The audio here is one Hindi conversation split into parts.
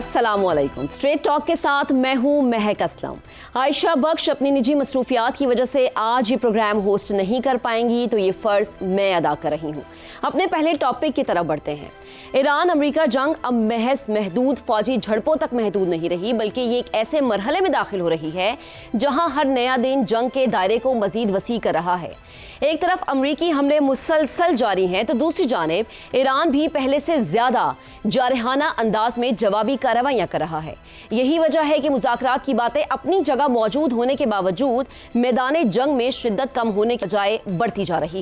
अस्सलामुअलैकुम। स्ट्रेट टॉक के साथ मैं हूं महक असलम। आयशा बख्श अपनी निजी मसरूफियात की वजह से आज ये प्रोग्राम होस्ट नहीं कर पाएंगी, तो ये फ़र्ज़ मैं अदा कर रही हूं। अपने पहले टॉपिक की तरफ बढ़ते हैं। ईरान अमेरिका जंग अब महज महदूद फौजी झड़पों तक महदूद नहीं रही, बल्कि ये एक ऐसे मरहले में दाखिल हो रही है जहां हर नया दिन जंग के दायरे को मजीद वसी कर रहा है। एक तरफ अमरीकी हमले मुसलसल जारी हैं, तो दूसरी जानिब ईरान भी पहले से ज़्यादा जारहाना अंदाज में जवाबी कार्रवाइयाँ कर रहा है। यही वजह है कि मुज़ाकरात की बातें अपनी जगह मौजूद होने के बावजूद मैदान जंग में शिद्दत कम होने के बजाय बढ़ती जा रही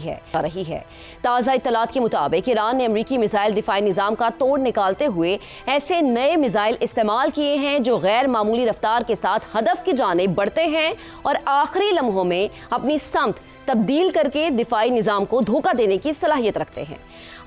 है। ताज़ा इत्तलात के मुताबिक ईरान ने अमरीकी मिसाइल दिफाई निज़ाम का तोड़ निकालते हुए ऐसे नए मिसाइल इस्तेमाल किए हैं जो गैर मामूली रफ्तार के साथ हदफ की जानिब बढ़ते हैं और आखिरी लम्हों में अपनी समत तब्दील करके दिफाई निज़ाम को धोखा देने की सलाहियत रखते हैं।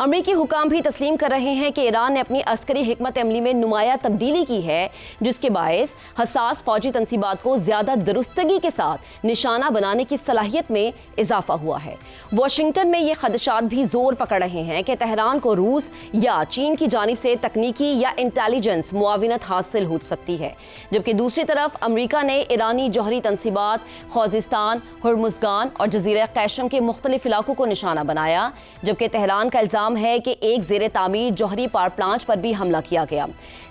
अमरीकी हुकाम भी तस्लीम कर रहे हैं कि ईरान ने अपनी अस्करी हिकमत अमली में नुमाया तब्दीली की है, जिसके बायस हसास फौजी तनसीबात को ज़्यादा दुरुस्तगी के साथ निशाना बनाने की सलाहियत में इजाफा हुआ है। वाशिंगटन में ये खदशात भी जोर पकड़ रहे हैं कि तेहरान को रूस या चीन की जानिब से तकनीकी या इंटेलिजेंस मुआविनत हासिल हो सकती है, जबकि दूसरी तरफ अमरीका ने ईरानी जौहरी तनसीबात, खोजिस्तान, हुर्मुज़गान और जजीरा कैशम के मुख्तलिफ इलाकों को निशाना बनाया, जबकि तेहरान का इल्ज़ाम है कि एक ज़ेरे तामीर जौहरी पावर प्लांट पर भी हमला किया गया।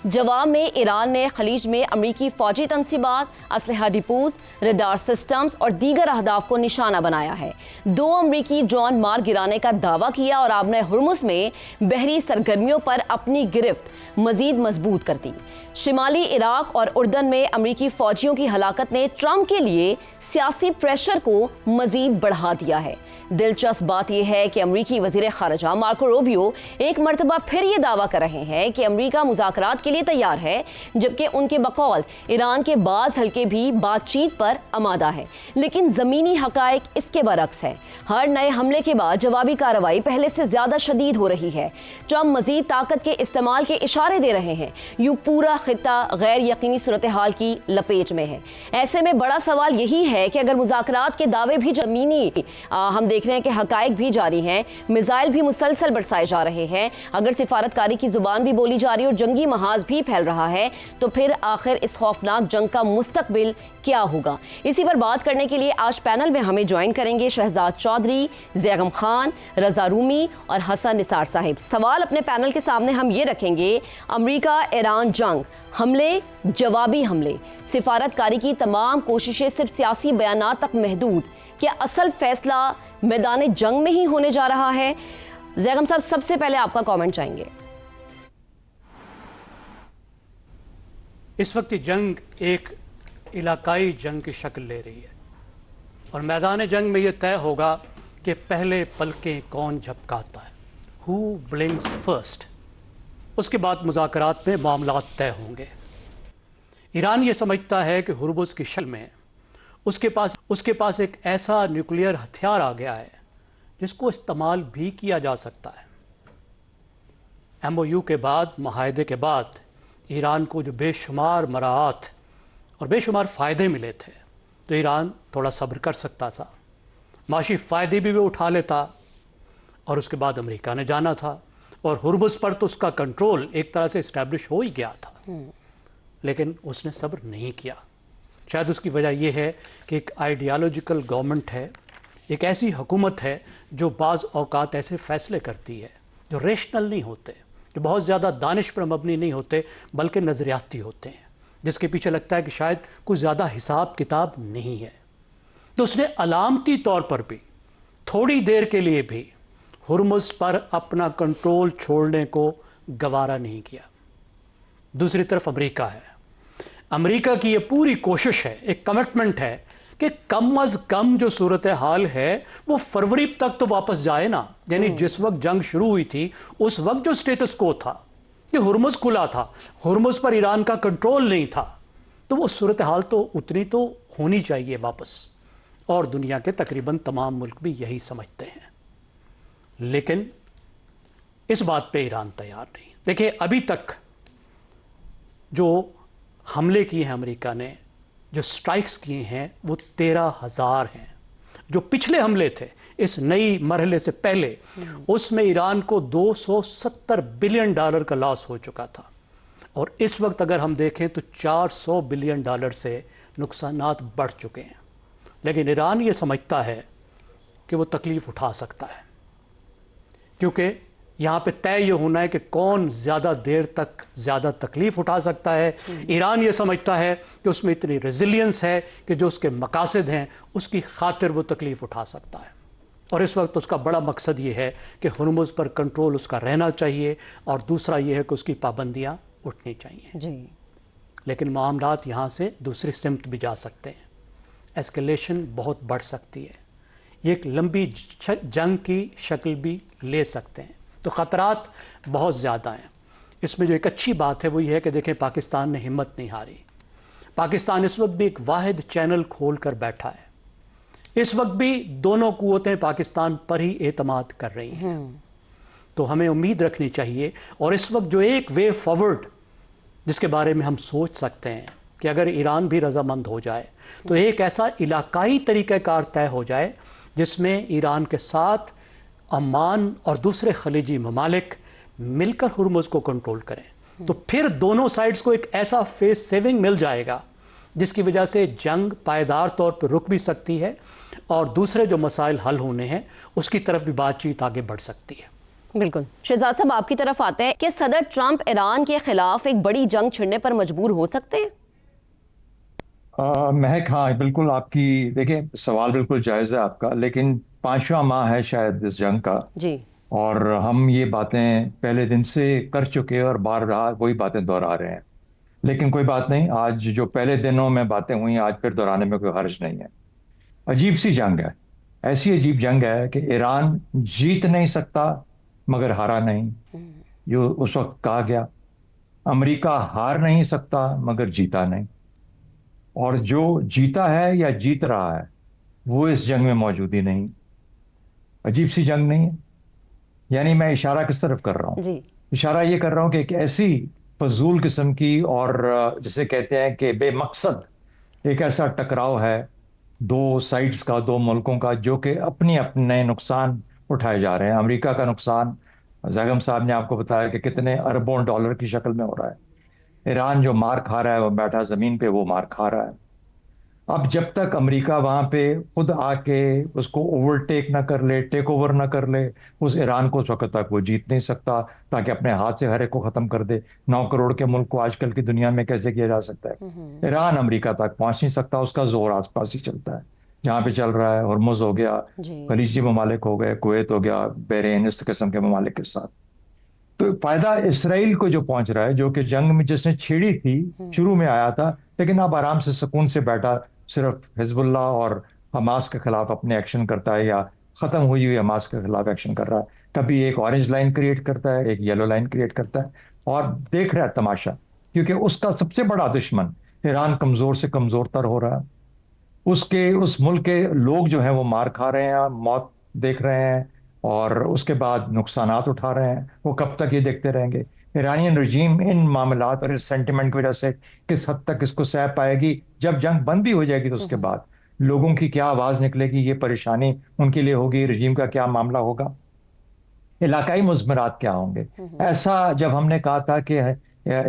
जवाब में ईरान ने खलीज में अमरीकी फौजी तनसीबात, असलहा डिपोज, रडार सिस्टम्स और दीगर अहदाफ को निशाना बनाया है। 2 अमरीकी ड्रोन मार गिराने का दावा किया और आबने हुर्मुज़ में बहरी सरगर्मियों पर अपनी गिरफ्त मजीद मजबूत कर दी। शिमाली इराक और उर्दन में अमरीकी फौजियों की हलाकत ने ट्रंप के लिए सियासी प्रेशर को मजीद बढ़ा दिया है। दिलचस्प बात यह है कि अमरीकी वजीर खारजा मार्को रूबियो एक मरतबा फिर ये दावा कर रहे हैं कि अमरीका मुज़ाकरात के लिए तैयार है, जबकि उनके बकौल ईरान के बाज़ हल्के भी बातचीत पर आमादा है। लेकिन ज़मीनी हक़ाइक़ इसके बरक्स है। हर नए हमले के बाद जवाबी कार्रवाई पहले से ज़्यादा शदीद हो रही है। ट्रंप मज़ीद ताकत के इस्तेमाल के इशारे दे रहे हैं। यूँ पूरा खित्ता गैर यकीनी सूरत हाल की लपेट में है। ऐसे में बड़ा सवाल यही है कि अगर मुज़ाकरात के दावे भी ज़मीनी हम देख रहे हैं कि हक़ाइक़ भी जारी हैं, मिसाइल भी मुसलसल बरसाए जा रहे हैं, अगर सिफारतकारी की ज़ुबान भी बोली जा रही है और जंगी महाज भी फैल रहा है, तो फिर आखिर इस खौफनाक जंग का मुस्तकबिल क्या होगा? इसी पर बात करने के लिए आज पैनल में हमें ज्वाइन करेंगे शहजाद चौधरी, ज़ैगम खान, रज़ा रूमी और हसन निसार साहिब। सवाल अपने पैनल के सामने हम ये रखेंगे, अमरीका ईरान जंग, हमले, जवाबी हमले, सिफारतकारी की तमाम कोशिशें सिर्फ सियासी बयानात तक महदूद, क्या असल फैसला मैदान जंग में ही होने जा रहा है? ज़ैगम साहब, सबसे पहले आपका कमेंट चाहेंगे। इस वक्त जंग एक इलाकाई जंग की शक्ल ले रही है और मैदान जंग में यह तय होगा कि पहले पलकें कौन झपकाता है, हु ब्लिंक्स फर्स्ट। उसके बाद मुज़ाकरात में मामलात तय होंगे। ईरान ये समझता है कि हुर्मुज़ की शक्ल में उसके पास एक ऐसा न्यूक्लियर हथियार आ गया है जिसको इस्तेमाल भी किया जा सकता है। MOU के बाद, मुआहदे के बाद ईरान को जो बेशुमार मराहत और बेशुमार फ़ायदे मिले थे, तो ईरान थोड़ा सब्र कर सकता था, माशी फ़ायदे भी वो उठा लेता। और उसके बाद अमेरिका ने जाना था और हुर्मुज़ पर तो उसका कंट्रोल एक तरह से इस्टेब्लिश हो ही गया था, लेकिन उसने सब्र नहीं किया। शायद उसकी वजह यह है कि एक आइडियालॉजिकल गवर्नमेंट है, एक ऐसी हुकूमत है जो बाज़ औक़ात ऐसे फ़ैसले करती है जो रेशनल नहीं होते, जो बहुत ज़्यादा दानिश पर मबनी नहीं होते, बल्कि नज़रियाती होते हैं, जिसके पीछे लगता है कि शायद कुछ ज़्यादा हिसाब किताब नहीं है। तो उसने अलामती तौर पर भी थोड़ी देर के लिए भी हुर्मुज़ पर अपना कंट्रोल छोड़ने को गवारा नहीं किया। दूसरी तरफ अमेरिका है। अमेरिका की ये पूरी कोशिश है, एक कमिटमेंट है कि कम अज़ कम जो सूरत हाल है वो फरवरी तक तो वापस जाए ना। यानी जिस वक्त जंग शुरू हुई थी उस वक्त जो स्टेटस को था कि हुर्मुज़ खुला था, हुर्मुज़ पर ईरान का कंट्रोल नहीं था, तो वो सूरत हाल तो उतनी तो होनी चाहिए वापस। और दुनिया के तकरीबन तमाम मुल्क भी यही समझते हैं, लेकिन इस बात पे ईरान तैयार नहीं। देखिए, अभी तक जो हमले किए हैं अमेरिका ने, जो स्ट्राइक्स किए हैं, वो 13,000 हैं। जो पिछले हमले थे इस नई मरहले से पहले, उसमें ईरान को $270 बिलियन का लॉस हो चुका था। और इस वक्त अगर हम देखें तो $400 बिलियन से नुकसानात बढ़ चुके हैं। लेकिन ईरान ये समझता है कि वो तकलीफ़ उठा सकता है, क्योंकि यहाँ पे तय ये होना है कि कौन ज़्यादा देर तक ज़्यादा तकलीफ़ उठा सकता है। ईरान ये समझता है कि उसमें इतनी रेजिलियंस है कि जो उसके मकासद हैं उसकी खातिर वो तकलीफ़ उठा सकता है। और इस वक्त उसका बड़ा मकसद ये है कि हुर्मुज़ पर कंट्रोल उसका रहना चाहिए, और दूसरा ये है कि उसकी पाबंदियाँ उठनी चाहिए जी। लेकिन मामलात यहाँ से दूसरी सिमत भी जा सकते हैं। एस्केलेशन बहुत बढ़ सकती है, ये एक लंबी जंग की शक्ल भी ले सकते हैं। तो ख़तरात बहुत ज़्यादा हैं। इसमें जो एक अच्छी बात है वो ये है कि देखें, पाकिस्तान ने हिम्मत नहीं हारी। पाकिस्तान इस वक्त भी एक वाहिद चैनल खोल कर बैठा है। इस वक्त भी दोनों कुव्वतें पाकिस्तान पर ही एतमाद कर रही हैं। तो हमें उम्मीद रखनी चाहिए, और इस वक्त जो एक वे फॉरवर्ड जिसके बारे में हम सोच सकते हैं कि अगर ईरान भी रजामंद हो जाए तो एक ऐसा इलाकाई तरीक़ाकार तय हो जाए जिसमें ईरान के साथ अमान और दूसरे खलीजी ममालिक मिलकर हुर्मुज़ को कंट्रोल करें, तो फिर दोनों साइड्स को एक ऐसा फेस सेविंग मिल जाएगा जिसकी वजह से जंग पायदार तौर पर रुक भी सकती है, और दूसरे जो मसाइल हल होने हैं उसकी तरफ भी बातचीत आगे बढ़ सकती है। बिल्कुल। शहजाद साहब, आपकी तरफ आते हैं कि सदर ट्रंप ईरान के खिलाफ एक बड़ी जंग छिड़ने पर मजबूर हो सकते हैं? महक, हाँ बिल्कुल, आपकी देखिए सवाल बिल्कुल जायज़ है आपका, लेकिन 5वां माह है शायद इस जंग का। जी। और हम ये बातें पहले दिन से कर चुके हैं और बार बार वही बातें दोहरा रहे हैं। लेकिन कोई बात नहीं, आज जो पहले दिनों में बातें हुई आज फिर दोहराने में कोई हर्ज नहीं है। अजीब सी जंग है, ऐसी अजीब जंग है कि ईरान जीत नहीं सकता मगर हारा नहीं, जो उस वक्त कहा गया। अमेरिका हार नहीं सकता मगर जीता नहीं, और जो जीता है या जीत रहा है वो इस जंग में मौजूद ही नहीं। अजीब सी जंग नहीं है? यानी मैं इशारा किस तरफ कर रहा हूं? जी। इशारा ये कर रहा हूं कि एक ऐसी फजूल किस्म की और जिसे कहते हैं कि बेमकसद एक ऐसा टकराव है दो साइड्स का, दो मुल्कों का, जो कि अपने अपने नुकसान उठाए जा रहे हैं। अमेरिका का नुकसान जैगम साहब ने आपको बताया कि कितने अरबों डॉलर की शक्ल में हो रहा है। ईरान जो मार खा रहा है वो बैठा जमीन पे वो मार खा रहा है। अब जब तक अमेरिका वहां पे खुद आके उसको ओवरटेक ना कर ले, टेक ओवर ना कर ले, उस ईरान को उस वक्त तक वो जीत नहीं सकता, ताकि अपने हाथ से हर एक को खत्म कर दे। 9 करोड़ के मुल्क को आजकल की दुनिया में कैसे किया जा सकता है? ईरान अमेरिका तक पहुंच नहीं सकता, उसका जोर आसपास ही चलता है, जहां पे चल रहा है। हुर्मुज हो गया, जी। खलीजी ममालिक हो गए, कुवैत हो गया, बहरीन, इस किस्म के ममालिक के साथ। तो फायदा इसराइल को जो पहुंच रहा है, जो कि जंग में जिसने छेड़ी थी, शुरू में आया था, लेकिन अब आराम से सुकून से बैठा सिर्फ हिजबुल्लाह और हमास के खिलाफ अपने एक्शन करता है, या खत्म हुई हुई हमास के खिलाफ एक्शन कर रहा है। कभी एक ऑरेंज लाइन क्रिएट करता है, एक येलो लाइन क्रिएट करता है, और देख रहा है तमाशा, क्योंकि उसका सबसे बड़ा दुश्मन ईरान कमजोर से कमजोर तर हो रहा है। उसके उस मुल्क के लोग जो हैं वो मार खा रहे हैं, मौत देख रहे हैं, और उसके बाद नुकसानात उठा रहे हैं। वो कब तक ये देखते रहेंगे? ईरानियन रजीम इन मामलात और इस सेंटिमेंट की वजह से किस हद तक इसको सह पाएगी? जब जंग बंद भी हो जाएगी तो उसके बाद लोगों की क्या आवाज निकलेगी, ये परेशानी उनके लिए होगी, रजीम का क्या मामला होगा, इलाकाई मुज़मरात क्या होंगे? ऐसा जब हमने कहा था कि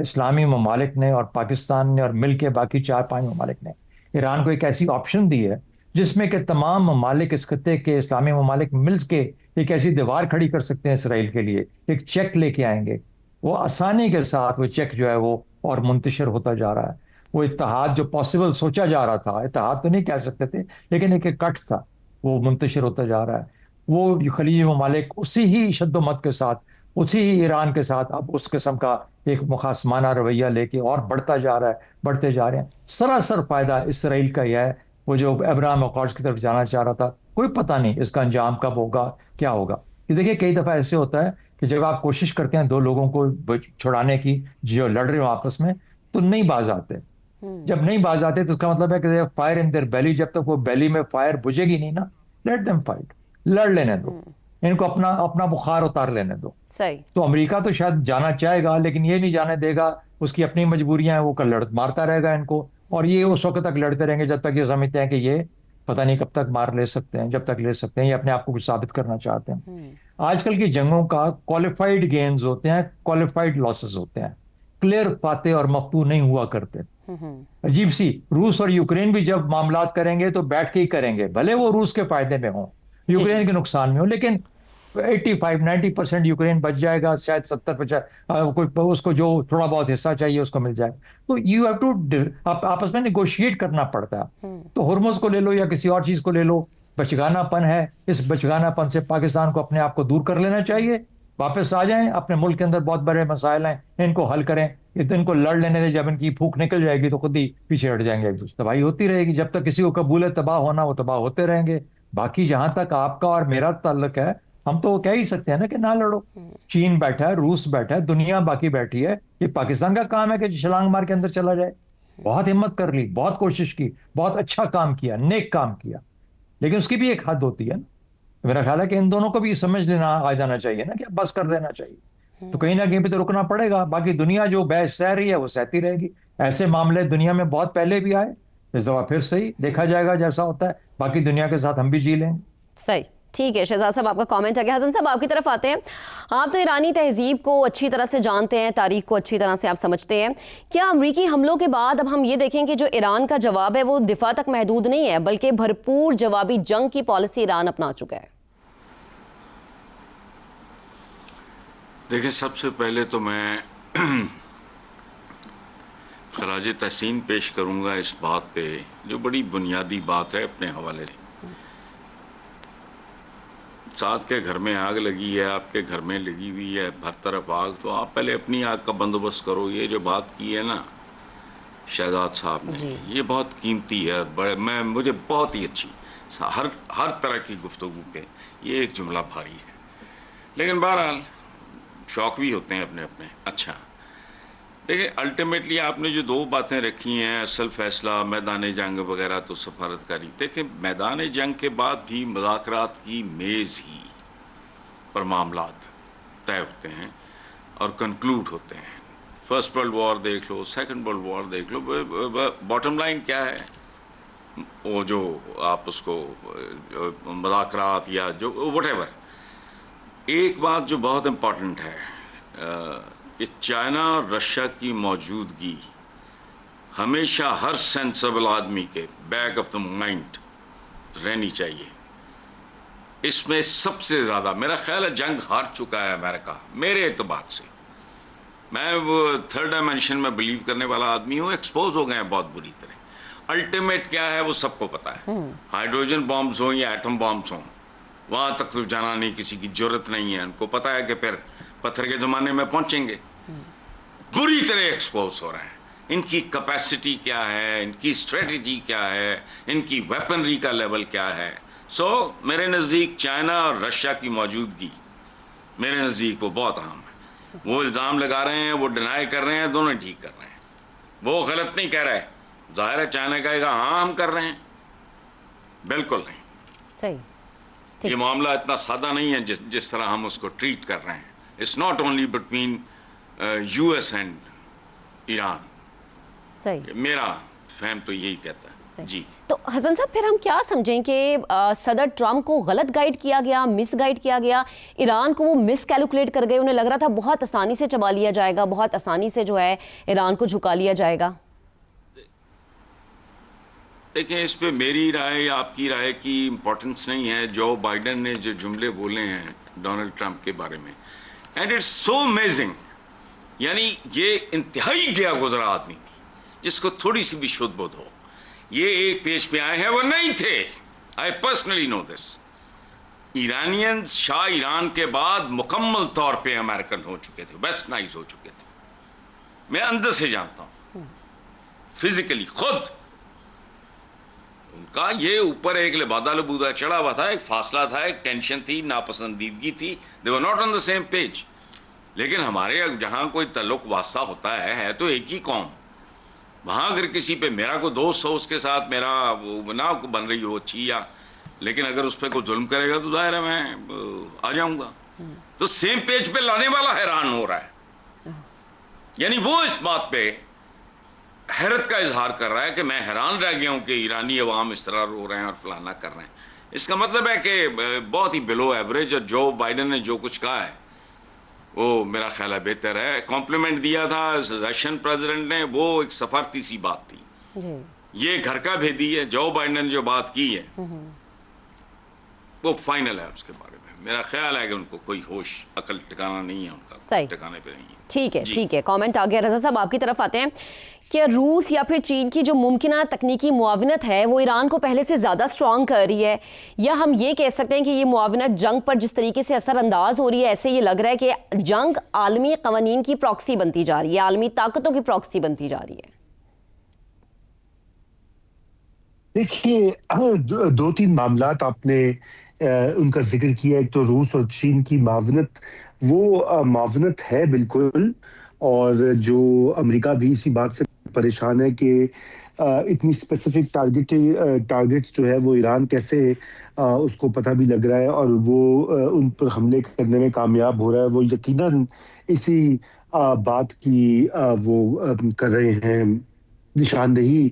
इस्लामी ममालिक ने और पाकिस्तान ने और मिल के बाकी 4-5 ममालिक ने ईरान को एक ऐसी ऑप्शन दी है जिसमें कि तमाम ममालिक, इस खत्ते के इस्लामी ममालिक मिल के एक ऐसी दीवार खड़ी कर सकते हैं इसराइल के लिए, एक चेक लेके आएंगे, वो आसानी के साथ वो चेक जो है वो और मुंतशिर होता जा रहा है। वो इत्तेहाद जो पॉसिबल सोचा जा रहा था, इत्तेहाद तो नहीं कह सकते थे, लेकिन एक कट था, वो मुंतशिर होता जा रहा है। वो खलीजी ममालिक उसी ही शद्दोमत के साथ, उसी ही ईरान के साथ अब उस किस्म का एक मुखासमाना रवैया लेके और बढ़ता जा रहा है, बढ़ते जा रहे हैं। सरासर फायदा इसराइल का यह है, वो जो अब्राहम अकॉर्ड्स की तरफ जाना चाह रहा था, कोई पता नहीं इसका अंजाम कब होगा, क्या होगा। ये देखिए, कई दफा ऐसे होता है कि जब आप कोशिश करते हैं दो लोगों को छुड़ाने की जो लड़ रहे हो आपस में, तो नहीं बाज आते। जब नहीं बाज आते तो उसका मतलब है कि फायर इन देयर बेली, जब तक वो बेली में फायर बुझेगी नहीं ना, लेट देम फाइट, लड़ लेने दो, इनको अपना अपना बुखार उतार लेने दो। सही। तो अमेरिका तो शायद जाना चाहेगा, लेकिन ये नहीं जाने देगा, उसकी अपनी मजबूरियां हैं, वो कल लड़ मारता रहेगा इनको, और ये उस वक्त तक लड़ते रहेंगे जब तक ये समझते हैं कि ये पता नहीं कब तक मार ले सकते हैं, जब तक ले सकते हैं, ये अपने आप को कुछ साबित करना चाहते हैं। आजकल की जंगों का क्वालिफाइड गेन्स होते हैं, क्वालिफाइड लॉसेस होते हैं। क्लियर फातेह और मफ्तूह नहीं हुआ करते। अजीब सी, रूस और यूक्रेन भी जब मामलात करेंगे तो बैठ के ही करेंगे, भले वो रूस के फायदे में हो, यूक्रेन के नुकसान में हो, लेकिन 85-90% यूक्रेन बच जाएगा, शायद 70-50 कोई उसको जो थोड़ा बहुत हिस्सा चाहिए उसको मिल जाए। तो यू हैव टू आपस में निगोशिएट करना पड़ता है। तो हुर्मुज को ले लो या किसी और चीज को ले लो, बचगानापन है, इस बचगानापन से पाकिस्तान को अपने आप को दूर कर लेना चाहिए, वापस आ जाएं, अपने मुल्क के अंदर बहुत बड़े मसाइल हैं, इनको हल करें, इनको लड़ लेने दें, जब इनकी फूक निकल जाएगी तो खुद ही पीछे हट जाएंगे, एक दूसरे तबाही होती रहेगी। जब तक किसी को कबूल है तबाह होना, वो तबाह होते रहेंगे। बाकी जहां तक आपका और मेरा ताल्लुक है, हम तो कह ही सकते हैं ना कि ना लड़ो। चीन बैठा है, रूस बैठा है, दुनिया बाकी बैठी है, ये पाकिस्तान का काम है कि छलांग मार के अंदर चला जाए। बहुत हिम्मत कर ली, बहुत कोशिश की, बहुत अच्छा काम किया, नेक काम किया, लेकिन उसकी भी एक हद होती है ना। मेरा ख्याल है कि इन दोनों को भी समझ लेना आ जाना चाहिए ना कि अब बस कर देना चाहिए। तो कहीं ना कहीं पे तो रुकना पड़ेगा, बाकी दुनिया जो बहस सह रही है वो सहती रहेगी। ऐसे मामले दुनिया में बहुत पहले भी आए, इस दफा फिर सही देखा जाएगा जैसा होता है, बाकी दुनिया के साथ हम भी जी लेंगे। सही, ठीक है। शहजाद साहब, आपका कमेंट आ गया। हसन साहब, आपकी तरफ आते हैं। आप तो ईरानी तहजीब को अच्छी तरह से जानते हैं, तारीख को अच्छी तरह से आप समझते हैं। क्या अमरीकी हमलों के बाद अब हम ये देखें कि जो ईरान का जवाब है वो दिफा तक महदूद नहीं है, बल्कि भरपूर जवाबी जंग की पॉलिसी ईरान अपना चुका है? देखिए, सबसे पहले तो मैं खराज तहसीन पेश करूंगा इस बात पे जो बड़ी बुनियादी बात है अपने हवाले से। साथ के घर में आग लगी है, आपके घर में लगी हुई है हर तरफ आग, तो आप पहले अपनी आग का बंदोबस्त करो। ये जो बात की है ना शहजाद साहब ने, ये बहुत कीमती है, मुझे बहुत ही अच्छी, हर तरह की गुफ्तगू पे ये एक जुमला भारी है, लेकिन बहरहाल शौक भी होते हैं अपने अपने। अच्छा, देखिए, अल्टीमेटली आपने जो दो बातें रखी हैं, असल फैसला, मैदान जंग वगैरह, तो सफारतकारी, देखिए मैदान जंग के बाद भी मुज़ाकरात की मेज़ ही पर मामलात तय होते हैं और कंक्लूड होते हैं। फर्स्ट वर्ल्ड वॉर देख लो, सेकंड वर्ल्ड वॉर देख लो, बॉटम लाइन क्या है, वो जो आप उसको मुज़ाकरात या जो व्हाटएवर। एक बात जो बहुत इम्पॉर्टेंट है कि चाइना और रशिया की मौजूदगी हमेशा हर सेंसेबल आदमी के बैक ऑफ द माइंड रहनी चाहिए। इसमें सबसे ज़्यादा मेरा ख्याल है जंग हार चुका है अमेरिका, मेरे एतबार से। मैं वो थर्ड डायमेंशन में बिलीव करने वाला आदमी हूँ, एक्सपोज हो गए हैं बहुत बुरी तरह। अल्टीमेट क्या है वो सबको पता है, हाइड्रोजन बॉम्ब्स हों या एटम बॉम्ब्स हों, वहाँ तक तो जाना नहीं किसी की जरूरत नहीं है। उनको पता है कि फिर पत्थर के ज़माने में पहुँचेंगे। बुरी तरह एक्सपोज हो रहे हैं। इनकी कैपेसिटी क्या है, इनकी स्ट्रेटजी क्या है, इनकी वेपनरी का लेवल क्या है। सो मेरे नज़दीक चाइना और रशिया की मौजूदगी मेरे नज़दीक वो बहुत अहम है। वो इल्ज़ाम लगा रहे हैं, वो डिनाई कर रहे हैं, दोनों ठीक कर रहे हैं। वो गलत नहीं कह रहे, जाहिर है चाइना कहेगा हाँ हम कर रहे हैं, बिल्कुल नहीं। सही, ये मामला इतना सादा नहीं है जिस तरह हम उसको ट्रीट कर रहे हैं। It's not only between US and Iran. सही, मेरा फहम तो यही कहता है जी। तो हसन साहब, फिर हम क्या समझें कि सदर ट्रंप को गलत गाइड किया गया, मिस गाइड किया गया, ईरान को वो मिस कैलकुलेट कर गए। उन्हें लग रहा था बहुत आसानी से चबा लिया जाएगा, बहुत आसानी से जो है ईरान को झुका लिया जाएगा। देखिए, इस पे मेरी राय आपकी राय की इम्पोर्टेंस नहीं है। जो बाइडेन ने जो जुमले बोले हैं डोनाल्ड ट्रंप के बारे में, एंड इट्स सो अमेजिंग, यानी ये इंतहाई गया गुजरा आदमी की जिसको थोड़ी सी भी शुद्ध बोध हो। ये एक पेज पे आए हैं, वो नहीं थे। I personally know this. Iranians Shah Iran के बाद मुकम्मल तौर पे अमेरिकन हो चुके थे, वेस्टर्नाइज हो चुके थे। मैं अंदर से जानता हूँ, फिजिकली खुद। उनका ये ऊपर एक लिबादा लबूदा चढ़ा हुआ था, एक फासला था, एक टेंशन थी, नापसंदीदगी थी। They were not on the same page. लेकिन हमारे जहाँ कोई तल्लुक वास्ता होता है तो एक ही कौम। वहाँ अगर किसी पे मेरा कोई दोस्त हो, उसके साथ मेरा ना बन रही हो अच्छी, या लेकिन अगर उस पर कोई जुल्म करेगा तो जाहिर है मैं आ जाऊँगा। तो सेम पेज पे लाने वाला हैरान हो रहा है। यानी वो इस बात पे हैरत का इजहार कर रहा है कि मैं हैरान रह गया हूं कि ईरानी अवाम इस तरह रो रहे हैं और फलाना कर रहे हैं। इसका मतलब है कि बहुत ही बिलो एवरेज। और जो बाइडेन ने जो कुछ कहा है वो मेरा ख्याल है बेहतर है। कॉम्प्लीमेंट दिया था रशियन प्रेसिडेंट ने, वो एक सफारती सी बात थी जी। ये घर का भेदी है। जो बाइडेन जो बात की है वो फाइनल है। उसके बारे में मेरा ख्याल है कि उनको कोई होश अकल ठिकाना नहीं है, उनका सही। ठिकाने पे नहीं है। ठीक है, जी। ठीक है, कमेंट आ गया। रजा साहब आपकी तरफ आते हैं। क्या रूस या फिर चीन की जो मुमकिन तकनीकी मुआवनत है वो ईरान को पहले से ज़्यादा स्ट्रॉन्ग कर रही है, या हम ये कह सकते हैं कि ये मुआवनत जंग पर जिस तरीके से असरअंदाज हो रही है, ऐसे ये लग रहा है कि जंग आलमी कवानीन की प्रॉक्सी बनती जा रही है, आलमी ताकतों की प्रॉक्सी बनती जा रही है? देखिए, दो तीन मामलात आपने उनका जिक्र किया। एक तो रूस और चीन की मावनत, वो मावनत है बिल्कुल, और जो अमेरिका भी इसी बात से परेशान है कि इतनी स्पेसिफिक टारगेट्स जो है वो ईरान कैसे उसको पता भी लग रहा है और वो उन पर हमले करने में कामयाब हो रहा है। वो यकीनन इसी बात की वो कर रहे हैं निशानदेही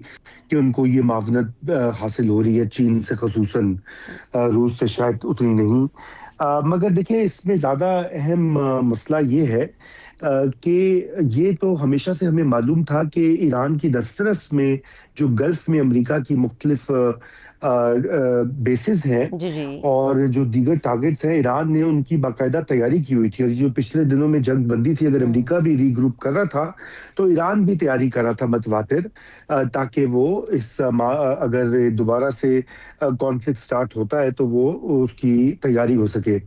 कि उनको ये मावनत हासिल हो रही है चीन से, खसूसन रूस से शायद उतनी नहीं। मगर देखिए, इसमें ज़्यादा अहम मसला ये है कि ये तो हमेशा से हमें मालूम था कि ईरान की दस्तरस में जो गल्फ में अमेरिका की मुख्तलिफ बेसिस हैं जी जी। और जो दीगर टारगेट्स हैं, ईरान ने उनकी बाकायदा तैयारी की हुई थी। और जो पिछले दिनों में जंग बंदी थी, अगर अमेरिका भी रीग्रुप कर रहा था तो ईरान भी तैयारी कर रहा था मतवातिर, ताकि वो अगर दोबारा से कॉन्फ्लिक्ट स्टार्ट होता है तो वो उसकी तैयारी हो सके।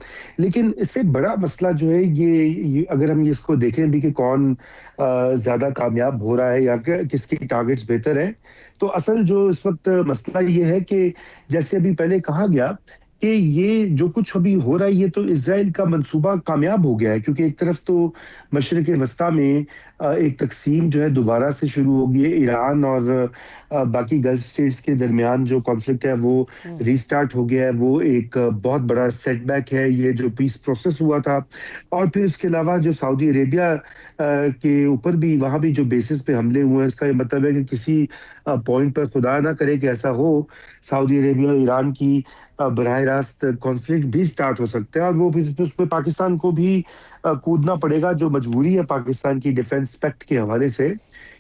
लेकिन इससे बड़ा मसला जो है ये अगर हम इसको देखें भी कि कौन ज्यादा कामयाब हो रहा है या किसके टारगेट्स बेहतर हैं, तो असल जो इस वक्त मसला ये है कि जैसे अभी पहले कहा गया कि ये जो कुछ अभी हो रहा है ये तो इजराइल का मंसूबा कामयाब हो गया है, क्योंकि एक तरफ तो मशरिक वस्ता में एक तकसीम जो है दोबारा से शुरू हो गई है। ईरान और बाकी गल्फ स्टेट्स के दरमियान जो कॉन्फ्लिक्ट है वो रीस्टार्ट हो गया है। वो एक बहुत बड़ा सेटबैक है ये जो पीस प्रोसेस हुआ था। और फिर उसके अलावा जो सऊदी अरेबिया के ऊपर भी, वहां भी जो बेसिस पे हमले हुए हैं, इसका ये मतलब है कि किसी पॉइंट पर खुदा ना करे कि ऐसा हो, सऊदी अरेबिया और ईरान की बराह रास्त कॉन्फ्लिक्ट भी स्टार्ट हो सकता है और वो भी उसमें पाकिस्तान को भी कूदना पड़ेगा, जो मजबूरी है पाकिस्तान की डिफेंस पैक्ट के हवाले से,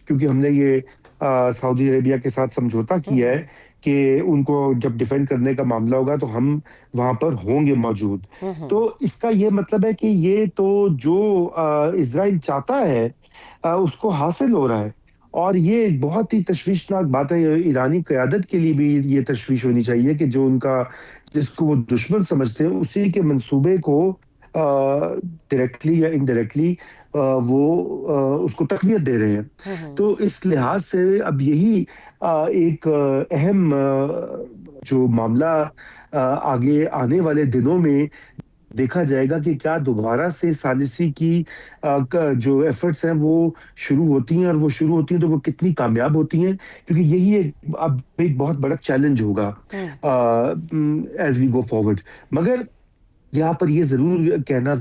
क्योंकि हमने ये सऊदी अरेबिया के साथ समझौता किया है कि उनको जब डिफेंड करने का मामला होगा तो हम वहां पर होंगे मौजूद। तो इसका ये मतलब है कि ये तो जो इजराइल चाहता है उसको हासिल हो रहा है। और ये एक बहुत ही तशवीशनाक बात है। ईरानी क़यादत के लिए भी ये तशवीश होनी चाहिए कि जो उनका, जिसको वो दुश्मन समझते हैं, उसी के मंसूबे को डायरेक्टली या इनडायरेक्टली वो उसको तक़वियत दे रहे हैं। तो इस लिहाज से अब यही एक अहम जो मामला आगे आने वाले दिनों में देखा जाएगा कि क्या दोबारा से सालिसी की जो एफर्ट्स हैं वो शुरू होती हैं, और वो शुरू होती हैं तो वो कितनी कामयाब होती हैं, क्योंकि यही अब एक बहुत बड़ा चैलेंज होगा एज वी गो फॉरवर्ड। मगर यहाँ पर ये जरूर कहना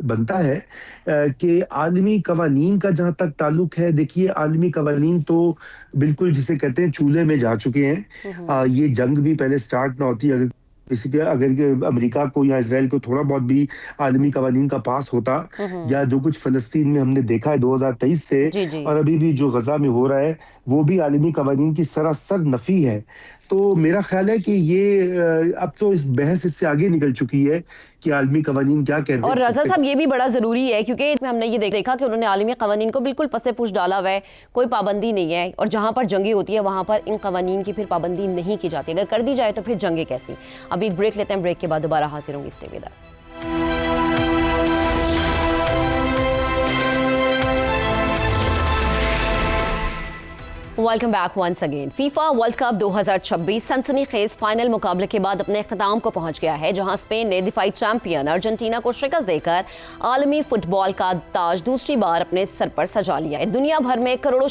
बनता है कि आलमी कवानीन का जहां तक ताल्लुक है, देखिए आलमी कवानीन तो बिल्कुल जिसे कहते हैं चूल्हे में जा चुके हैं। ये जंग भी पहले स्टार्ट ना होती अगर अमेरिका को या इजराइल को थोड़ा बहुत भी आलमी कवानीन का पास होता, या जो कुछ फलस्तीन में हमने देखा है 2023 से जी जी। और अभी भी जो गजा में हो रहा है वो भी आलमी कवानीन की सरासर नफी है। तो मेरा ख्याल है कि ये अब तो इस बहस इससे आगे निकल चुकी है कि आलमी कवानीन क्या कहते हैं। और रजा साहब ये भी बड़ा ज़रूरी है, क्योंकि हमने ये देखा कि उन्होंने आलमी कवानीन को बिल्कुल पसे पुश डाला हुआ है, कोई पाबंदी नहीं है, और जहाँ पर जंगें होती है वहाँ पर इन कवानीन की फिर पाबंदी नहीं की जाती। अगर कर दी जाए तो फिर जंगें कैसी। अभी एक ब्रेक लेते हैं, ब्रेक के बाद दोबारा हाजिर होंगे। Stay with us. Welcome back once again. FIFA World Cup 2026 सनसनीखेज फाइनल मुकाबले के बाद अपने अख्ताम को पहुंच गया है, जहां स्पेन ने दिफाई चैंपियन अर्जेंटीना को शिकस्त देकर आलमी फुटबॉल का ताज दूसरी बार अपने सर पर सजा लिया है। दुनिया भर में करोड़ों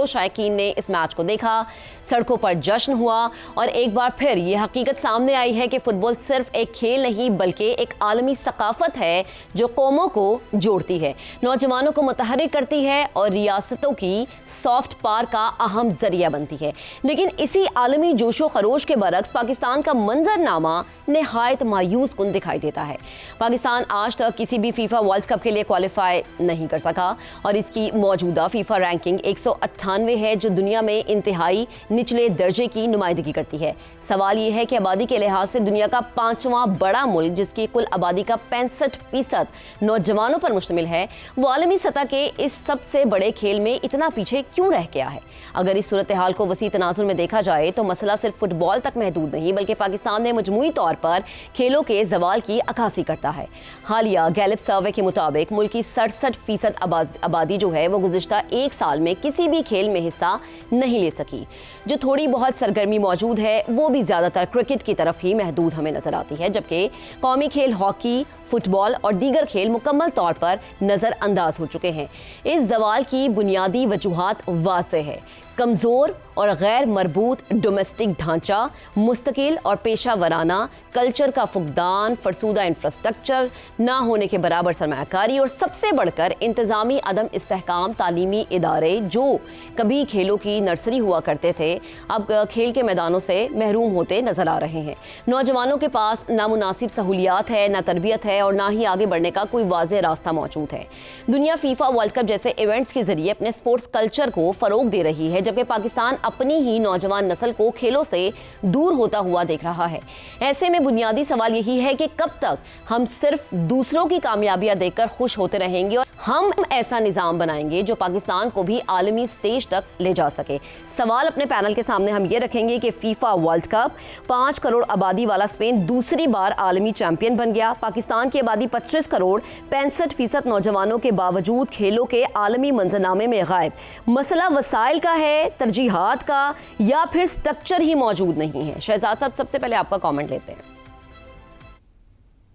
शायकीन ने इस मैच को देखा, सड़कों पर जश्न हुआ, और एक बार फिर ये हकीकत सामने आई है कि फुटबॉल सिर्फ एक खेल नहीं बल्कि एक आलमी सकाफत है जो कौमों को जोड़ती है, नौजवानों को मुतहर्रिक करती है और रियासतों की सॉफ्ट पावर का अहम जरिया बनती है। लेकिन इसी आलमी जोशो खरोश के बरक्स पाकिस्तान का मंजरनामा निहायत मायूस कुन दिखाई देता है। पाकिस्तान आज तक किसी भी फीफा वर्ल्ड कप के लिए क्वालिफाई नहीं कर सका और इसकी मौजूदा फीफा रैंकिंग 198 है, जो दुनिया में इंतहाई निचले दर्जे की नुमाइंदगी करती है। सवाल यह है कि आबादी के लिहाज से दुनिया का 5वां बड़ा मुल्क, जिसकी कुल आबादी का 65% नौजवानों पर मुश्तमिल है, वो आलमी सतह के इस सबसे बड़े खेल में इतना पीछे क्यों रह गया है? अगर इस सूरत हाल को वसी तनाजुर में देखा जाए तो मसला सिर्फ फुटबॉल तक महदूद नहीं, बल्कि पाकिस्तान में मजमूई तौर पर खेलों के जवाल की अक्कासी करता है। हालिया गैलिप सर्वे के मुताबिक मुल्क की 67% आबादी जो है वो गुज़िश्ता एक साल में किसी भी खेल में हिस्सा नहीं ले सकी। जो थोड़ी बहुत सरगर्मी मौजूद है वो भी ज़्यादातर क्रिकेट की तरफ ही महदूद हमें नजर आती है, जबकि कौमी खेल हॉकी, फुटबॉल और दीगर खेल मुकम्मल तौर पर नज़रअंदाज हो चुके हैं। इस जवाल की बुनियादी वजूहात वाज़ेह है। कमज़ोर और गैर मरबूत डोमेस्टिक ढांचा, मुस्तकिल और पेशा वराना कल्चर का फुकदान, फरसूदा इंफ्रास्ट्रक्चर, ना होने के बराबर सरमायाकारी और सबसे बढ़कर इंतज़ामी अदम इस्तेहकाम तालीमी इदारे जो कभी खेलों की नर्सरी हुआ करते थे, अब खेल के मैदानों से महरूम होते नजर आ रहे हैं। नौजवानों के पास ना मुनासिब सहूलियात है, ना तरबियत है और ना ही आगे बढ़ने का कोई वाज़ेह रास्ता मौजूद है। दुनिया फीफा वर्ल्ड कप जैसे इवेंट्स के जरिए अपने स्पोर्ट्स कल्चर को फ़रोग दे रही है, जबकि पाकिस्तान अपनी ही नौजवान नस्ल को खेलों से दूर होता हुआ देख रहा है। ऐसे में बुनियादी सवाल यही है कि कब तक हम सिर्फ दूसरों की कामयाबियां देखकर खुश होते रहेंगे और हम ऐसा निज़ाम बनाएंगे जो पाकिस्तान को भी आलमी स्टेज तक ले जा सके। सवाल अपने पैनल के सामने हम ये रखेंगे कि फीफा वर्ल्ड कप 5 करोड़ आबादी वाला स्पेन दूसरी बार आलमी चैंपियन बन गया। पाकिस्तान की आबादी 25 करोड़ 65% नौजवानों के बावजूद खेलों के आलमी मंजरनामे में गायब। मसला वसाइल का है, तरजीहात का, या फिर स्ट्रक्चर ही मौजूद नहीं है? शहजाद साहब, सबसे पहले आपका कमेंट लेते हैं।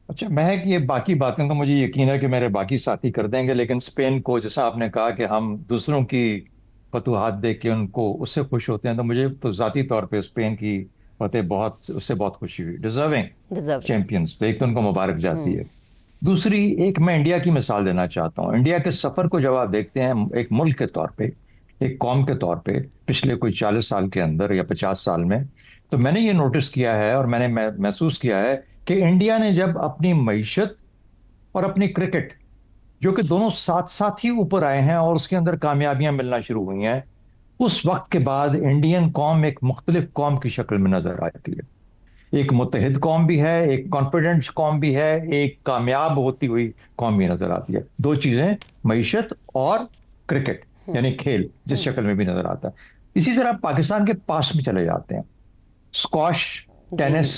अच्छा, महक, ये बाकी बातें तो मुझे यकीन है कि मेरे बाकी साथी कर देंगे, लेकिन स्पेन को, जैसा आपने कहा कि हम दूसरों की फतूहात देख के उनको उससे खुश होते हैं, तो मुझे तो ज़ाती तौर पे स्पेन की फतेह उससे बहुत खुशी हुई। डिजर्विंग चैंपियंस, तो एक तो उनको मुबारक जाती है। दूसरी, एक मैं इंडिया की मिसाल देना चाहता हूँ। इंडिया के सफ़र को जब आप देखते हैं एक मुल्क के तौर पे, एक कौम के तौर पे, पिछले कोई 40 साल के अंदर या 50 साल में, तो मैंने ये नोटिस किया है और मैंने महसूस किया है कि इंडिया ने जब अपनी मईशत और अपनी क्रिकेट, जो कि दोनों साथ साथ ही ऊपर आए हैं और उसके अंदर कामयाबियां मिलना शुरू हुई हैं, उस वक्त के बाद इंडियन कौम एक मुख्तलिफ कौम की शक्ल में नजर आती है। एक मुत्तहिद कौम भी है, एक कॉन्फिडेंट कौम भी है, एक कामयाब होती हुई कौम भी नजर आती है। दो चीजें, मईशत और क्रिकेट यानी खेल, जिस शक्ल में भी नजर आता है। इसी तरह पाकिस्तान के पास में चले जाते हैं, स्क्वाश, टेनिस,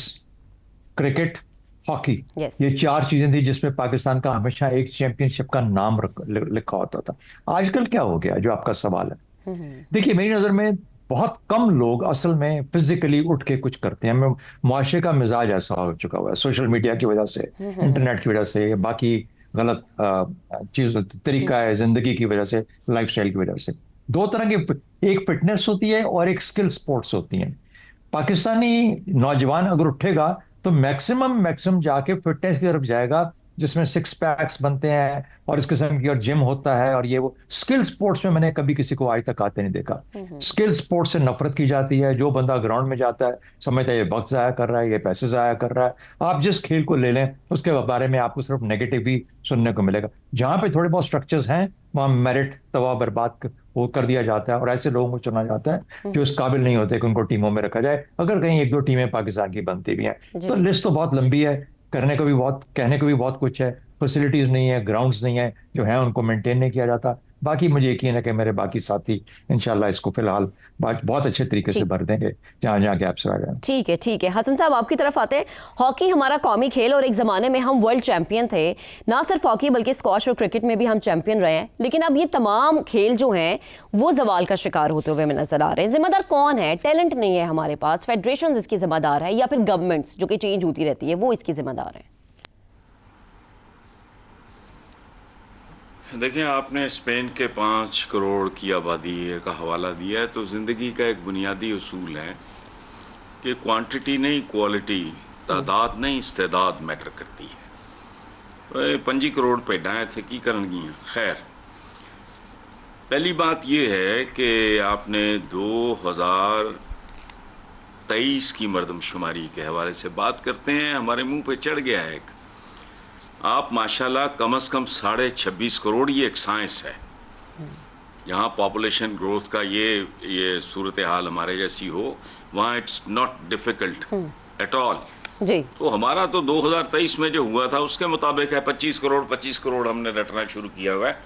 क्रिकेट, हॉकी, ये 4 चीजें थी जिसमें पाकिस्तान का हमेशा एक चैंपियनशिप का नाम लिखा होता था। आजकल क्या हो गया, जो आपका सवाल है? देखिए, मेरी नजर में बहुत कम लोग असल में फिजिकली उठ के कुछ करते हैं। मुआशरे का मिजाज ऐसा हो चुका हुआ है, सोशल मीडिया की वजह से, इंटरनेट की वजह से, बाकी गलत चीज तरीका है जिंदगी की वजह से, लाइफस्टाइल की वजह से। 2 तरह की, एक फिटनेस होती है और एक स्किल स्पोर्ट्स होती है। पाकिस्तानी नौजवान अगर उठेगा तो मैक्सिमम जाके फिटनेस की तरफ जाएगा, जिसमें 6 पैक्स बनते हैं और इस किस्म की, और जिम होता है और ये वो। स्किल स्पोर्ट्स में मैंने कभी किसी को आज तक आते नहीं देखा। स्किल स्पोर्ट्स से नफरत की जाती है। जो बंदा ग्राउंड में जाता है समझता है ये वक्त जाया कर रहा है, ये पैसे जाया कर रहा है। आप जिस खेल को ले लें उसके बारे में आपको सिर्फ नेगेटिव ही सुनने को मिलेगा। जहां पे थोड़े बहुत स्ट्रक्चर्स हैं वहां मेरिट तबाह बर्बाद वो कर दिया जाता है और ऐसे लोगों को चुना जाता है जो इस काबिल नहीं होते कि उनको टीमों में रखा जाए। अगर कहीं 1-2 टीमें पाकिस्तान की बनती भी हैं तो लिस्ट तो बहुत लंबी है, करने को भी बहुत, कहने को भी बहुत कुछ है। फैसिलिटीज नहीं है, ग्राउंड्स नहीं है, जो है उनको मेंटेन नहीं किया जाता। बाकी मुझे यकीन है कि मेरे बाकी साथी इंशाल्लाह इसको फिलहाल बहुत अच्छे तरीके से भर देंगे जहां जहां गैप्स रह गए। ठीक है। हसन साहब, आपकी तरफ आते हैं। हॉकी हमारा कौमी खेल और एक ज़माने में हम वर्ल्ड चैंपियन थे। ना सिर्फ हॉकी बल्कि स्क्वॉश और क्रिकेट में भी हम चैंपियन रहे हैं, लेकिन अब ये तमाम खेल जो हैं वो जवाल का शिकार होते हुए हमें नजर आ रहे हैं। जिम्मेदार कौन है? टैलेंट नहीं है हमारे पास, फेडरेशन इसकी जिम्मेदार है, या फिर गवर्नमेंट्स जो कि चेंज होती रहती है वो इसकी जिम्मेदार है? देखें, आपने स्पेन के 5 करोड़ की आबादी का हवाला दिया है, तो ज़िंदगी का एक बुनियादी उसूल है कि क्वांटिटी नहीं क्वालिटी, तादाद नहीं इस्तेदाद मैटर करती है। 5 करोड़ भेडां इत्थे की करनगियां? खैर, पहली बात ये है कि आपने 2023 की मर्दमशुमारी के हवाले से बात करते हैं, हमारे मुंह पे चढ़ गया है एक। आप माशाल्लाह कम से कम 26.5 करोड़, ये एक साइंस है। यहाँ पॉपुलेशन ग्रोथ का ये सूरत हाल हमारे जैसी हो, वहाँ it's not difficult at all. जी, तो हमारा तो 2023 में जो हुआ था उसके मुताबिक है 25 करोड़ हमने रटना शुरू किया हुआ है।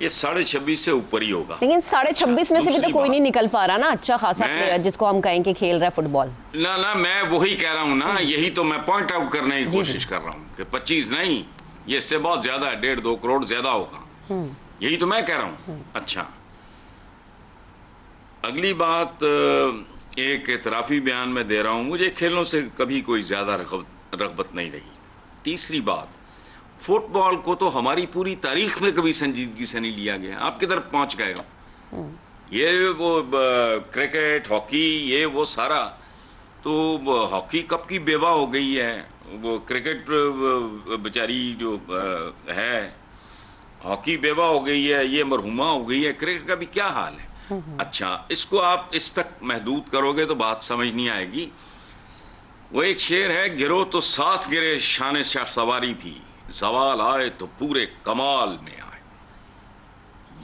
ये 26.5 से ऊपर ही होगा। लेकिन 26.5 में से भी दूसरी तो कोई बात, नहीं निकल पा रहा ना अच्छा खासा मैं- प्लेयर जिसको हम कहें कि खेल रहा है फुटबॉल। ना मैं वही कह रहा हूँ ना, यही तो मैं पॉइंट आउट करने की कोशिश कर रहा हूँ कि 25 नहीं, ये इससे बहुत ज्यादा है, 1.5-2 करोड़ ज्यादा होगा। यही तो मैं कह रहा हूँ। अच्छा, अगली बात, एक इतराफी बयान में दे रहा हूँ, मुझे खेलों से कभी कोई ज्यादा रग़बत नहीं रही। तीसरी बात, फुटबॉल को तो हमारी पूरी तारीख में कभी संजीदगी से नहीं लिया गया। आप किधर पहुंच गए हो? ये वो क्रिकेट, हॉकी, ये वो सारा, तो हॉकी कब की बेवा हो गई है, वो क्रिकेट बेचारी जो है, हॉकी बेवा हो गई है, ये मरहुमा हो गई है, क्रिकेट का भी क्या हाल है। अच्छा, इसको आप इस तक महदूद करोगे तो बात समझ नहीं आएगी। वो एक शेर है, गिरो तो साथ गिरे शान शाह सवारी भी, जवाल आए तो पूरे कमाल में आए।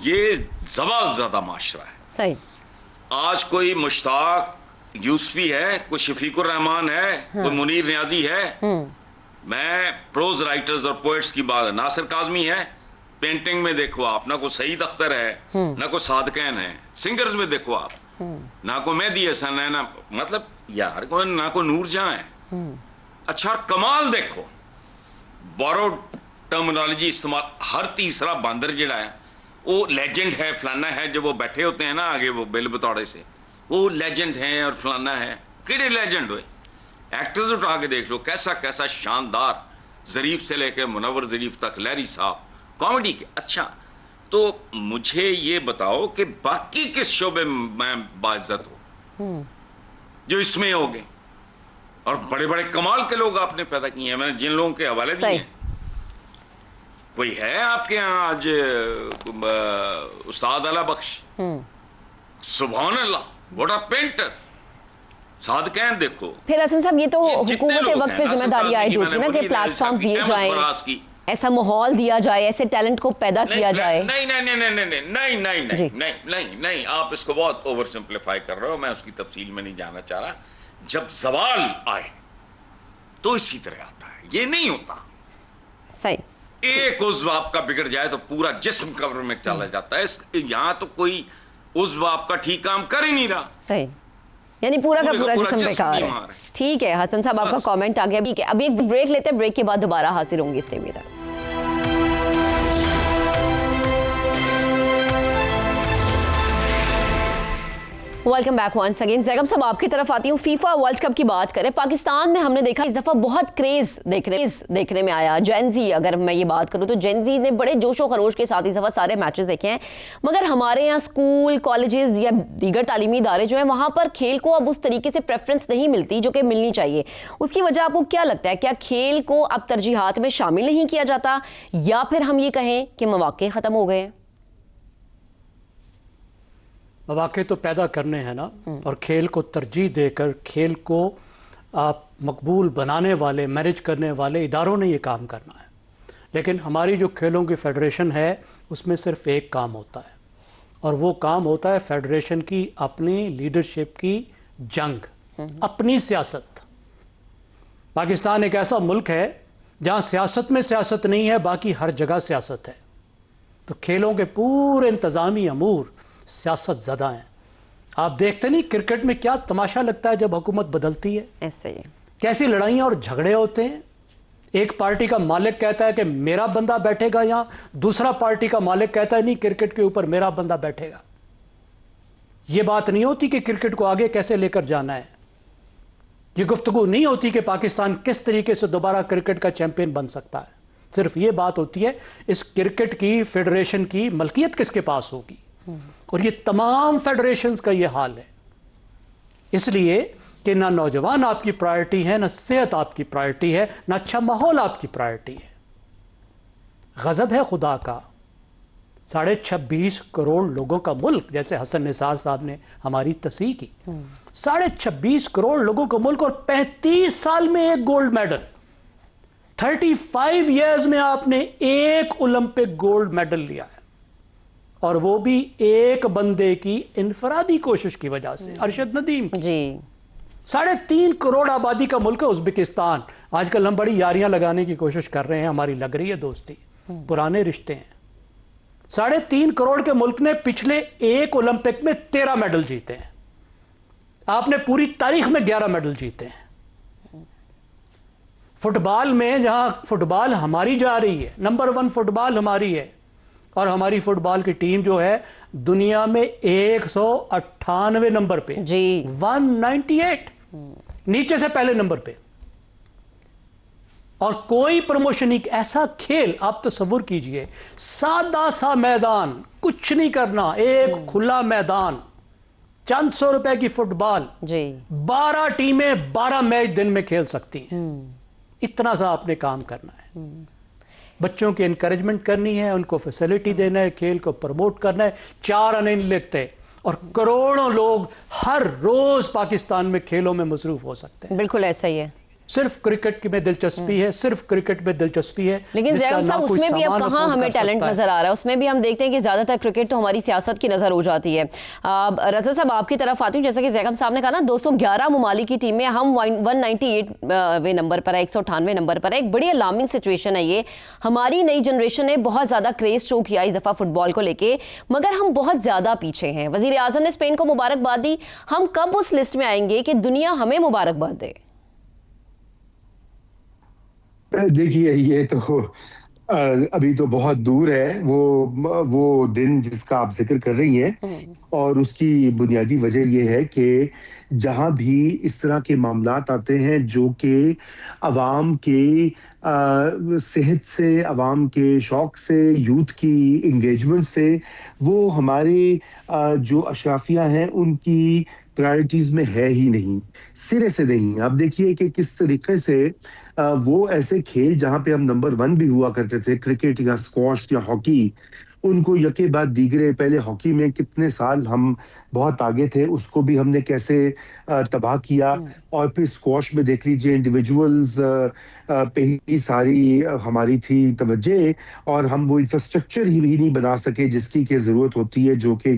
ये जवाल ज्यादा माशरा है। सही। आज कोई मुश्ताक यूसुफी है, कोई शफीकुर रहमान है, कोई मुनीर नियाजी है। मैं प्रोज राइटर्स और पोएट्स की बात है, नासिर काज़मी है। पेंटिंग में देखो आप, ना कोई सईद अख्तर है, ना कोई सादकैन है। सिंगर्स में देखो आप, ना को मेहदी हसन है, ना मतलब यार ना को नूरजहां है। अच्छा, कमाल देखो, बोरोड टर्मिनोलॉजी इस्तेमाल, हर तीसरा बंदर जड़ा है वो लेजेंड है, फलाना है। जब वो बैठे होते हैं ना आगे वो बिल बतौड़े से, वो लेजेंड है और फलाना है। किड़े लेजेंड हुए? एक्टर्स उठा के देख लो, कैसा कैसा शानदार, ज़रीफ से लेकर मुनव्वर ज़रीफ तक, लहरी साहब, कॉमेडी के। अच्छा, तो मुझे ये बताओ कि बाकी किस शोबे में बाइज्जत हो जो इसमें हो गए? और बड़े बड़े कमाल के लोग आपने पैदा किए हैं, मैंने जिन लोगों के हवाले दिए हैं। कोई है आपके यहाँ आज उस्ताद अला बख्श, सुभान अल्लाह, व्हाट अ पेंटर। सादकैन देखो। फिर हसन साहब, ये तो ये जितने हुकूमत लोग वक्त हैं, पे नासिर जिम्मेदारी काज़मी आयद की होती है ना मैंने कि बोली, प्लेटफॉर्म नासिर दिए अहमद जाएं, फराज की। ऐसा माहौल दिया जाए, ऐसे टैलेंट को पैदा किया जाए। नहीं नहीं नहीं नहीं नहीं नहीं नहीं नहीं जी। नहीं नहीं नहीं, आप इसको बहुत ओवर सिंप्लीफाई कर रहे हो। मैं उसकी तफसील में नहीं जाना चाह रहा। जब जवाल आए तो इसी तरह आता है, ये नहीं होता। सही। एक उज़्व आपका बिगड़ जाए तो पूरा जिस्म कब्र में चला जाता है। यहाँ तो कोई उज़्व आपका ठीक काम कर ही नहीं रहा। सही, यानी पूरा का पूरा जिस्म जिस्म बेकार बीमार है। है। ठीक है हसन साहब, आपका बस। कमेंट आ गया। ठीक है, अभी एक ब्रेक लेते हैं, ब्रेक के बाद दोबारा हाजिर होंगे। Stay with us. Welcome back once again. Zaigham साहब, आपकी तरफ आती हूँ। फीफा वर्ल्ड कप की बात करें, पाकिस्तान में हमने देखा इस दफा बहुत क्रेज देखने में आया। जेनजी, अगर मैं ये बात करूँ तो जेनजी ने बड़े जोशो खरोश के साथ इस दफा सारे मैचेस देखे हैं। मगर हमारे यहाँ स्कूल, कॉलेजेस या दीगर तालीमी इदारे जो है, वहाँ पर खेल को अब उस तरीके से प्रेफरेंस नहीं मिलती जो कि मिलनी चाहिए। उसकी वजह आपको क्या लगता है? क्या खेल को अब तरजीहात में शामिल नहीं किया जाता, या फिर हम ये कहें कि मौके ख़त्म हो गए हैं? मौके तो पैदा करने हैं ना, और खेल को तरजीह देकर खेल को आप मकबूल बनाने वाले, मैनेज करने वाले इदारों ने ये काम करना है। लेकिन हमारी जो खेलों की फेडरेशन है उसमें सिर्फ एक काम होता है, और वो काम होता है फेडरेशन की अपनी लीडरशिप की जंग, अपनी सियासत। पाकिस्तान एक ऐसा मुल्क है जहाँ सियासत में सियासत नहीं है, बाकी हर जगह सियासत है। तो खेलों के पूरे इंतज़ामी अमूर सियासत ज़्यादा हैं। आप देखते नहीं क्रिकेट में क्या तमाशा लगता है जब हुकूमत बदलती है, ऐसे ही कैसी लड़ाइयाँ और झगड़े होते हैं। एक पार्टी का मालिक कहता है कि मेरा बंदा बैठेगा यहाँ, दूसरा पार्टी का मालिक कहता है नहीं, क्रिकेट के ऊपर मेरा बंदा बैठेगा। ये बात नहीं होती कि क्रिकेट को आगे कैसे लेकर जाना है। ये गुफ्तगू नहीं होती कि पाकिस्तान किस तरीके से दोबारा क्रिकेट का चैंपियन बन सकता है। सिर्फ ये बात होती है इस क्रिकेट की फेडरेशन की मलकियत किसके पास होगी। और ये तमाम फेडरेशंस का ये हाल है, इसलिए कि ना नौजवान आपकी प्रायोरिटी है, ना सेहत आपकी प्रायोरिटी है, ना अच्छा माहौल आपकी प्रायोरिटी है। गज़ब है खुदा का, 26.5 करोड़ लोगों का मुल्क, जैसे हसन निसार साहब ने हमारी तस्हीह की, 26.5 करोड़ लोगों का मुल्क और 35 साल में एक गोल्ड मेडल। 35 इयर्स में आपने एक ओलंपिक गोल्ड मेडल लिया है, और वो भी एक बंदे की इनफरादी कोशिश की वजह से, अरशद नदीम की। जी 3.5 करोड़ आबादी का मुल्क है उज्बेकिस्तान। आजकल हम बड़ी यारियां लगाने की कोशिश कर रहे हैं, हमारी लग रही है दोस्ती, पुराने रिश्ते हैं। 3.5 करोड़ के मुल्क ने पिछले एक ओलंपिक में 13 मेडल जीते हैं। आपने पूरी तारीख में 11 मेडल जीते हैं। फुटबॉल में, जहां फुटबॉल हमारी जा रही है, नंबर 1 फुटबॉल हमारी है, और हमारी फुटबॉल की टीम जो है दुनिया में 198 नंबर पे जी 198, नीचे से पहले नंबर पे। और कोई प्रमोशन, एक ऐसा खेल आप तस्वुर कीजिए, सादा सा मैदान, कुछ नहीं करना, एक खुला मैदान, चंद सौ रुपए की फुटबॉल, जी 12 टीमें 12 मैच दिन में खेल सकती हैं। इतना सा आपने काम करना है। बच्चों की एनकरेजमेंट करनी है, उनको फैसिलिटी देना है, खेल को प्रमोट करना है। 4 आने नहीं लगते, और करोड़ों लोग हर रोज पाकिस्तान में खेलों में मसरूफ हो सकते हैं। बिल्कुल ऐसा ही है। सिर्फ क्रिकेट में दिलचस्पी है, सिर्फ क्रिकेट में दिलचस्पी है। लेकिन जैकब साहब, उसमें भी अब कहाँ हमें टैलेंट नजर आ रहा है। उसमें भी हम देखते हैं कि ज्यादातर क्रिकेट तो हमारी सियासत की नजर हो जाती है। रजा साहब, आपकी तरफ आती हूँ। जैसा कि जैकब साहब ने कहा ना, 211 ममालिक की टीम में हम 198वें नंबर पर है, 198 नंबर पर है। एक बड़ी अलार्मिंग सिचुएशन है ये। हमारी नई जनरेशन ने बहुत ज्यादा क्रेज शो किया इस दफा फुटबॉल को लेके, मगर हम बहुत ज्यादा पीछे हैं। वजीर आजम ने स्पेन को मुबारकबाद दी, हम कब उस लिस्ट में आएंगे कि दुनिया हमें मुबारकबाद दे? देखिए, ये तो अभी तो बहुत दूर है वो दिन जिसका आप जिक्र कर रही हैं, और उसकी बुनियादी वजह ये है कि जहां भी इस तरह के मामलात आते हैं जो कि अवाम के सेहत से, अवाम के शौक से, यूथ की इंगेजमेंट से, वो हमारे जो अशराफिया हैं उनकी प्रायोरिटीज में है ही नहीं, सिरे से नहीं। आप देखिए कि किस तरीके से वो ऐसे खेल जहां पे हम नंबर 1 भी हुआ करते थे, क्रिकेट या स्क्वॉश या हॉकी, उनको यके बाद दीगरे, पहले हॉकी में कितने साल हम बहुत आगे थे, उसको भी हमने कैसे तबाह किया। और फिर स्क्वॉश में देख लीजिए, इंडिविजुअल्स पे ही सारी हमारी थी तवज्जे, और हम वो इंफ्रास्ट्रक्चर ही नहीं बना सके जिसकी के जरूरत होती है, जो कि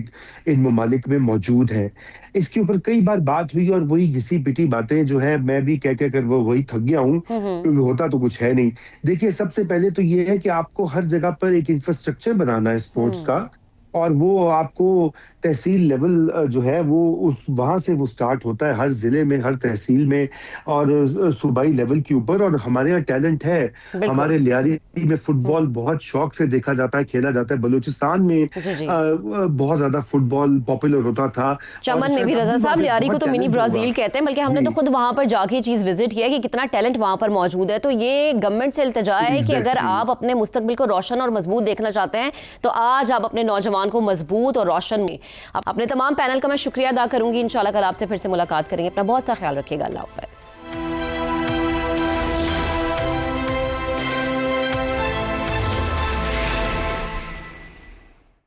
इन ममालिक में मौजूद है। इसके ऊपर कई बार बात हुई, और वही घिसी पिटी बातें जो है, मैं भी कह कर वो वही थक गया हूँ, क्योंकि होता तो कुछ है नहीं। देखिए, सबसे पहले तो ये है कि आपको हर जगह पर एक इंफ्रास्ट्रक्चर बनाना है स्पोर्ट्स का, और वो आपको तहसील लेवल जो है वो उस वहां से वो स्टार्ट होता है, हर जिले में, हर तहसील में, और सूबाई लेवल के ऊपर। और हमारे यहाँ टैलेंट है, हमारे लियारी में फुटबॉल बहुत शौक से देखा जाता है, खेला जाता है। बलूचिस्तान में बहुत ज्यादा फुटबॉल पॉपुलर होता था। चमन में भी रजा साहब, लियारी को तो मिनी ब्राजील कहते हैं, बल्कि हमने तो खुद वहां पर जाके चीज विजिट किया कि कितना टैलेंट वहां पर मौजूद है। तो ये गवर्नमेंट से इल्तिजा है कि अगर आप अपने मुस्तकबिल को रोशन और मजबूत देखना चाहते हैं, तो आज आप अपने नौजवान को मजबूत और रोशन में। अपने तमाम पैनल का मैं शुक्रिया अदा करूंगी। इंशाल्लाह कल आपसे फिर से मुलाकात करेंगे। अपना बहुत सा ख्याल रखिएगा। अल्लाह हाफ़िज़।